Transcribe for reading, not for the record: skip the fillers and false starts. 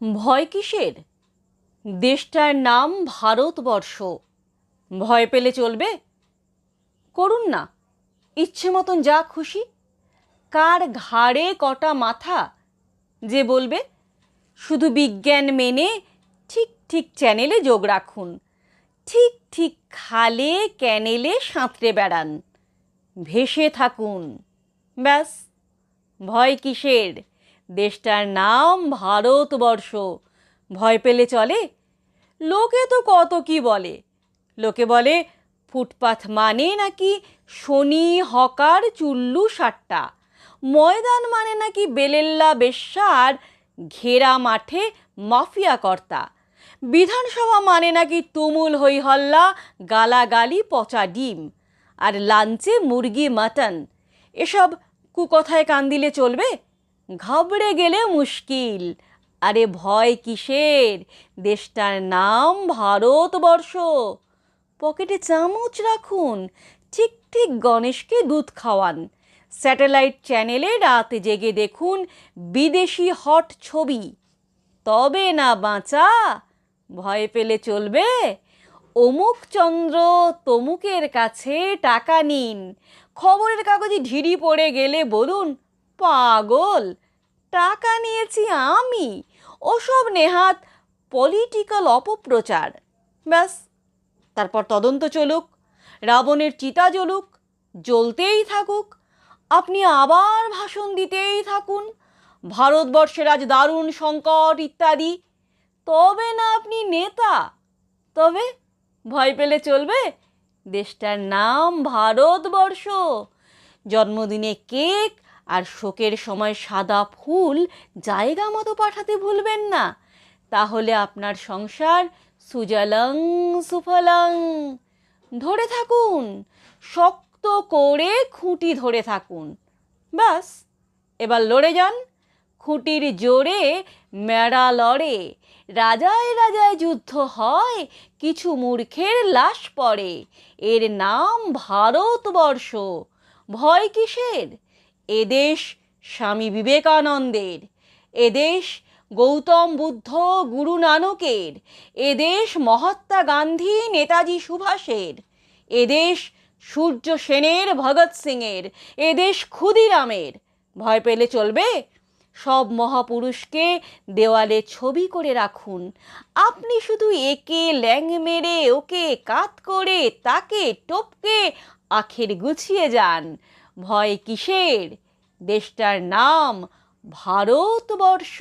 ভয় কিসের? দেশটার নাম ভারতবর্ষ। ভয় পেলে চলবে? করুন না, ইচ্ছে মতন যা খুশি। কার ঘাড়ে কটা মাথা যে বলবে? শুধু বিজ্ঞান মেনে ঠিক ঠিক চ্যানেলে যোগ রাখুন, ঠিক ঠিক খালে ক্যানেলে সাঁতরে বেড়ান, ভেসে থাকুন। ব্যাস, ভয় কিসের? দেশটার নাম ভারতবর্ষ। ভয় পেলে চলে? লোকে তো কত কি বলে। লোকে বলে ফুটপাথ মানে নাকি শনি হকার চুল্লু সাট্টা, ময়দান মানে নাকি বেলেল্লা বেশ্যার ঘেরা মাঠে মাফিয়া কর্তা, বিধানসভা মানে নাকি তুমুল হইহল্লা গালাগালি পচা ডিম, আর লাঞ্চে মুরগি মাটন। এসব কুকথায় কান দিলে চলবে? ঘাবড়ে গেলে মুশকিল। আরে ভয় কিসের? দেশটার নাম ভারতবর্ষ। পকেটে চামচ রাখুন, ঠিক ঠিক গণেশকে দুধ খাওয়ান, স্যাটেলাইট চ্যানেলে রাত জেগে দেখুন বিদেশি হট ছবি। তবে না বাঁচা? ভয় পেলে চলবে? অমুক চন্দ্র তমুকের কাছে টাকা নিন, খবরের কাগজে ঢিড়ি পড়ে গেলে বলুন পাগল, টাকা নিয়েছি আমি। ওসব নেহাত পলিটিক্যাল অপপ্রচার। ব্যাস, তারপর তদন্ত চলুক, রাবণের চিতা জ্বলুক, জ্বলতেই থাকুক, আপনি আবার ভাষণ দিতেই থাকুন, ভারতবর্ষের আজ দারুণ সংকট ইত্যাদি। তবে না আপনি নেতা? তবে ভয় পেলে চলবে? দেশটার নাম ভারতবর্ষ। জন্মদিনে কেক আর শোকের সময় সাদা ফুল জায়গা মতো পাঠাতে ভুলবেন না। তাহলে আপনার সংসার সুজলং সুফলং। ধরে থাকুন, শক্ত করে খুঁটি ধরে থাকুন। ব্যাস, এবার লড়ে যান। খুঁটির জোরে মেড়া লড়ে, রাজায় রাজায় যুদ্ধ হয়, কিছু মূর্খের লাশ পড়ে। এর নাম ভারতবর্ষ। ভয় কিসের? এদেশ স্বামী বিবেকানন্দের, এদেশ গৌতম বুদ্ধ গুরু নানকের, এদেশ মহাত্মা গান্ধী নেতাজি সুভাষের, এদেশ সূর্য সেনের ভগৎ সিংয়ের, এদেশ ক্ষুদিরামের। ভয় পেলে চলবে? সব মহাপুরুষকে দেওয়ালে ছবি করে রাখুন, আপনি শুধু একে ল্যাং মেরে ওকে কাত করে তাকে টপকে আখের গুছিয়ে যান। ভয় কিসের? দেশটার নাম ভারতবর্ষ।